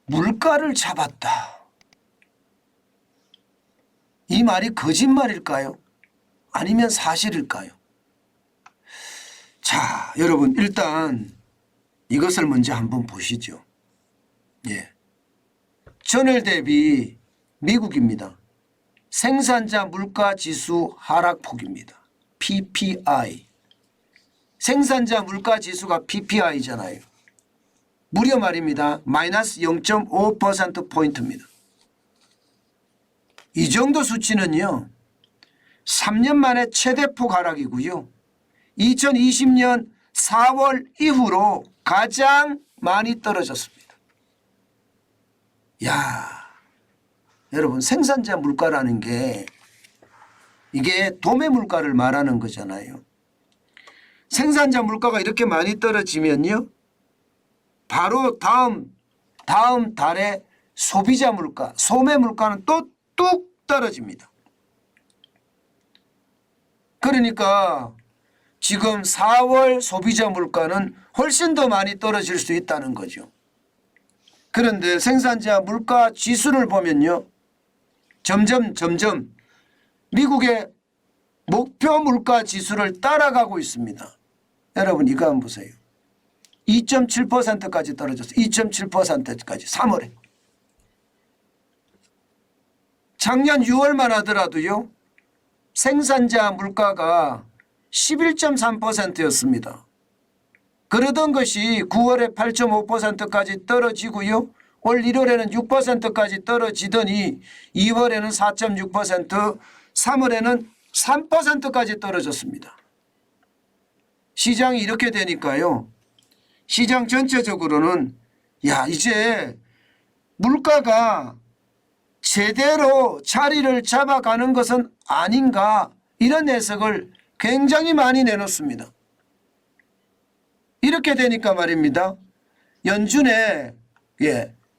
물가를 잡았다. 이 말이 거짓말일까요? 아니면 사실일까요? 자, 여러분 일단 이것을 먼저 한번 보시죠. 예. 전월 대비 미국입니다. 생산자 물가지수 하락폭입니다. PPI. 생산자 물가지수가 PPI잖아요. 무려 말입니다. 마이너스 0.5%포인트입니다. 이 정도 수치는요. 3년 만에 최대폭 하락이고요. 2020년 4월 이후로 가장 많이 떨어졌습니다. 야, 여러분 생산자 물가라는 게 이게 도매 물가를 말하는 거잖아요. 생산자 물가가 이렇게 많이 떨어지면요. 바로 다음 달에 소비자 물가, 소매 물가는 또 뚝 떨어집니다. 그러니까 지금 4월 소비자 물가는 훨씬 더 많이 떨어질 수 있다는 거죠. 그런데 생산자 물가 지수를 보면요. 점점 미국의 목표 물가 지수를 따라가고 있습니다. 여러분 이거 한번 보세요. 2.7%까지 떨어졌어요. 2.7%까지 3월에. 작년 6월만 하더라도요. 생산자 물가가 11.3%였습니다. 그러던 것이 9월에 8.5%까지 떨어지고요. 올 1월에는 6%까지 떨어지더니 2월에는 4.6%, 3월에는 3%까지 떨어졌습니다. 시장이 이렇게 되니까요. 시장 전체적으로는 야 이제 물가가 제대로 자리를 잡아가는 것은 아닌가 이런 해석을 굉장히 많이 내놓습니다. 이렇게 되니까 말입니다. 연준에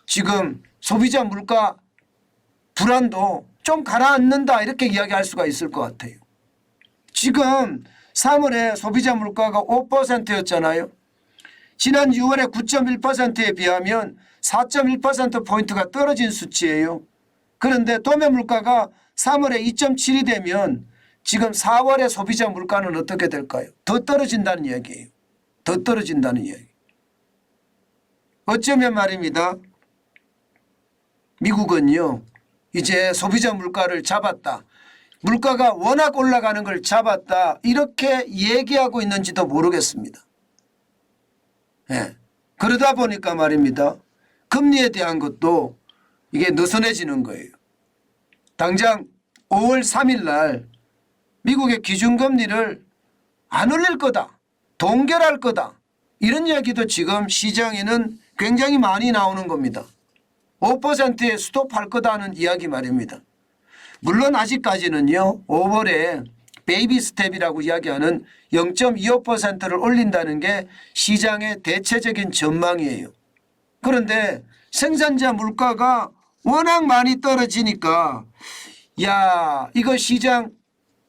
지금 소비자 물가 불안도 좀 가라앉는다 이렇게 이야기할 수가 있을 것 같아요. 지금 3월에 소비자 물가가 5%였잖아요. 지난 6월에 9.1%에 비하면 4.1%포인트가 떨어진 수치예요. 그런데 도매 물가가 3월에 2.7이 되면 지금 4월에 소비자 물가는 어떻게 될까요? 더 떨어진다는 이야기예요. 더 떨어진다는 이야기. 어쩌면 말입니다. 미국은요. 이제 소비자 물가를 잡았다. 물가가 워낙 올라가는 걸 잡았다. 이렇게 얘기하고 있는지도 모르겠습니다. 예. 그러다 보니까 말입니다. 금리에 대한 것도 이게 느슨해지는 거예요. 당장 5월 3일 날 미국의 기준금리를 안 올릴 거다. 동결할 거다. 이런 이야기도 지금 시장에는 굉장히 많이 나오는 겁니다. 5%에 스톱할 거다는 이야기 말입니다. 물론 아직까지는요. 5월에 베이비 스텝이라고 이야기하는 0.25%를 올린다는 게 시장의 대체적인 전망이에요. 그런데 생산자 물가가 워낙 많이 떨어지니까 야 이거 시장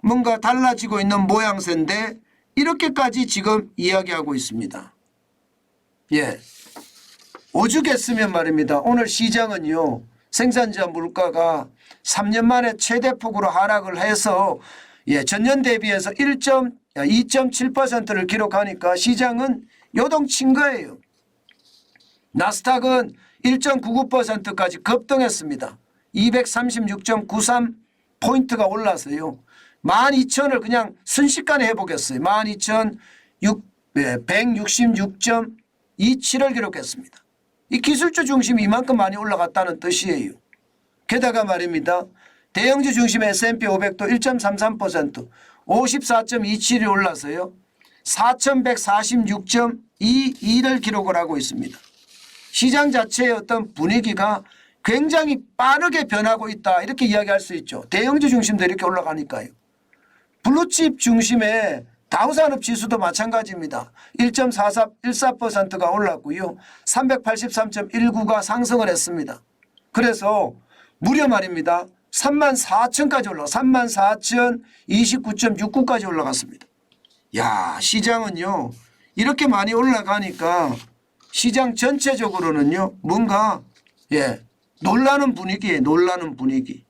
뭔가 달라지고 있는 모양새인데 이렇게까지 지금 이야기하고 있습니다. 예, 오죽했으면 말입니다. 오늘 시장은요. 생산자 물가가 3년 만에 최대폭으로 하락을 해서 전년 대비해서 2.7%를 기록하니까 시장은 요동친 거예요. 나스닥은 1.99%까지 급등했습니다. 236.93포인트가 올라서요. 12,000을 그냥 순식간에 해보겠어요. 12,166.27을 기록했습니다. 이 기술주 중심이 이만큼 많이 올라갔다는 뜻이에요. 게다가 말입니다. 대형주 중심의 S&P 500도 1.33% 54.27이 올라서요. 4,146.22를 기록을 하고 있습니다. 시장 자체의 어떤 분위기가 굉장히 빠르게 변하고 있다 이렇게 이야기할 수 있죠. 대형주 중심도 이렇게 올라가니까요. 블루칩 중심의 다우산업지수도 마찬가지입니다. 1.14%가 올랐고요. 383.19가 상승을 했습니다. 그래서 무려 말입니다. 34,000까지 올라가 34,029.69까지 올라갔습니다. 야 시장은요. 이렇게 많이 올라가니까 시장 전체적으로는요. 뭔가 예, 놀라는 분위기에 놀라는 분위기.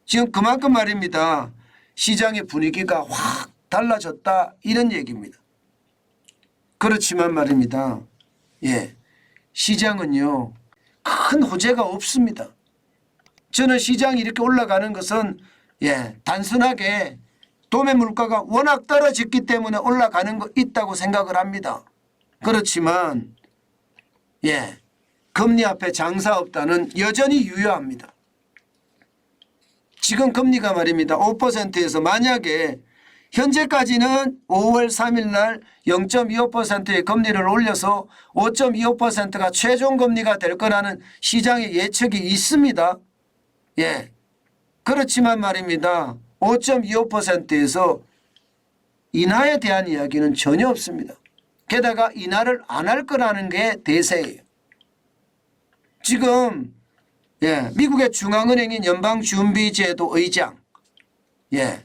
지금 그만큼 말입니다. 시장의 분위기가 확 달라졌다 이런 얘기입니다. 그렇지만 말입니다. 예, 시장은요 큰 호재가 없습니다. 저는 시장이 이렇게 올라가는 것은 예, 단순하게 도매 물가가 워낙 떨어졌기 때문에 올라가는 거 있다고 생각을 합니다. 그렇지만 예, 금리 앞에 장사 없다는 여전히 유효합니다. 지금 금리가 말입니다. 5%에서 만약에 현재까지는 5월 3일 날 0.25%의 금리를 올려서 5.25%가 최종 금리가 될 거라는 시장의 예측이 있습니다. 예. 그렇지만 말입니다. 5.25%에서 인하에 대한 이야기는 전혀 없습니다. 게다가 인하를 안 할 거라는 게 대세예요. 지금 예, 미국의 중앙은행인 연방준비제도 의장, 예,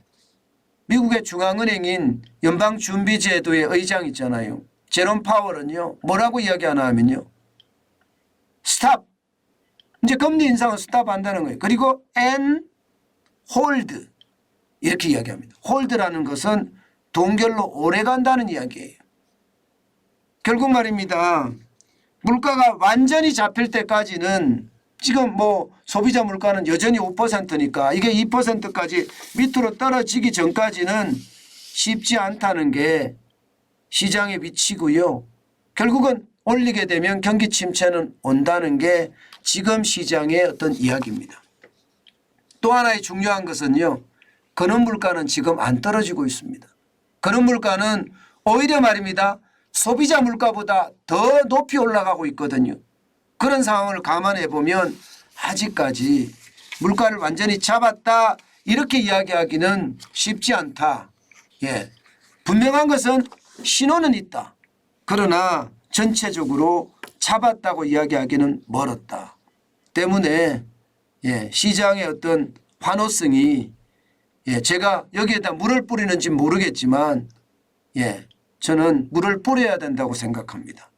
미국의 중앙은행인 연방준비제도의 의장 있잖아요. 제롬 파월은요 뭐라고 이야기하나 하면요, 스탑, 이제 금리 인상을 스탑한다는 거예요. 그리고 and hold 이렇게 이야기합니다. 홀드라는 것은 동결로 오래 간다는 이야기예요. 결국 말입니다. 물가가 완전히 잡힐 때까지는 지금 뭐 소비자 물가는 여전히 5%니까 이게 2%까지 밑으로 떨어지기 전까지는 쉽지 않다는 게 시장의 위치고요. 결국은 올리게 되면 경기 침체는 온다는 게 지금 시장의 어떤 이야기입니다. 또 하나의 중요한 것은요, 근원 물가는 지금 안 떨어지고 있습니다. 근원 물가는 오히려 말입니다. 소비자 물가보다 더 높이 올라가고 있거든요. 그런 상황을 감안해 보면 아직까지 물가를 완전히 잡았다 이렇게 이야기하기는 쉽지 않다. 예, 분명한 것은 신호는 있다. 그러나 전체적으로 잡았다고 이야기하기는 멀었다. 때문에 예, 시장의 어떤 환호성이 예, 제가 여기에다 물을 뿌리는지 모르겠지만 예, 저는 물을 뿌려야 된다고 생각합니다.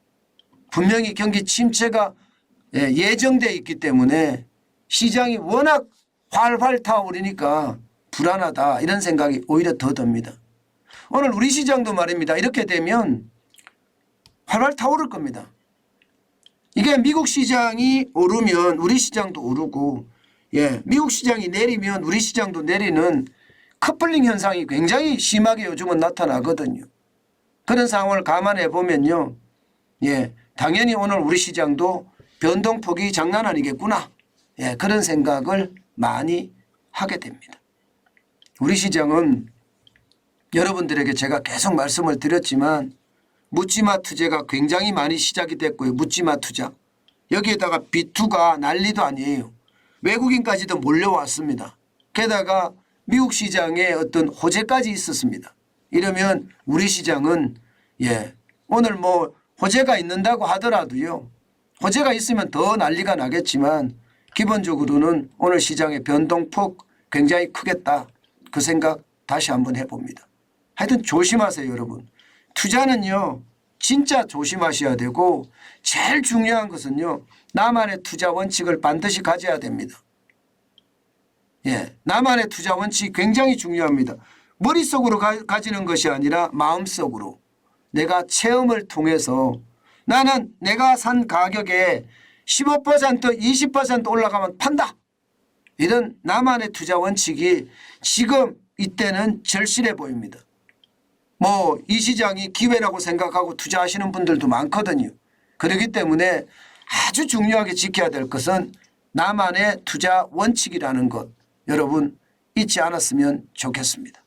분명히 경기 침체가 예정되어 있기 때문에 시장이 워낙 활활 타오르니까 불안하다 이런 생각이 오히려 더 듭니다. 오늘 우리 시장도 말입니다. 이렇게 되면 활활 타오를 겁니다. 이게 미국 시장이 오르면 우리 시장도 오르고 예, 미국 시장이 내리면 우리 시장도 내리는 커플링 현상이 굉장히 심하게 요즘은 나타나거든요. 그런 상황을 감안해 보면요. 예, 당연히 오늘 우리 시장도 변동폭이 장난 아니겠구나. 예, 그런 생각을 많이 하게 됩니다. 우리 시장은 여러분들에게 제가 계속 말씀을 드렸지만 묻지마 투자가 굉장히 많이 시작이 됐고요. 묻지마 투자. 여기에다가 B2가 난리도 아니에요. 외국인까지도 몰려왔습니다. 게다가 미국 시장에 어떤 호재까지 있었습니다. 이러면 우리 시장은 예, 오늘 뭐 호재가 있는다고 하더라도요. 호재가 있으면 더 난리가 나겠지만 기본적으로는 오늘 시장의 변동폭 굉장히 크겠다. 그 생각 다시 한번 해봅니다. 하여튼 조심하세요, 여러분. 투자는요. 진짜 조심하셔야 되고 제일 중요한 것은요. 나만의 투자 원칙을 반드시 가져야 됩니다. 예, 나만의 투자 원칙이 굉장히 중요합니다. 머릿속으로 가지는 것이 아니라 마음속으로 내가 체험을 통해서 나는 내가 산 가격에 15% 20% 올라가면 판다. 이런 나만의 투자 원칙이 지금 이때는 절실해 보입니다. 뭐 이 시장이 기회라고 생각하고 투자하시는 분들도 많거든요. 그렇기 때문에 아주 중요하게 지켜야 될 것은 나만의 투자 원칙이라는 것 여러분 잊지 않았으면 좋겠습니다.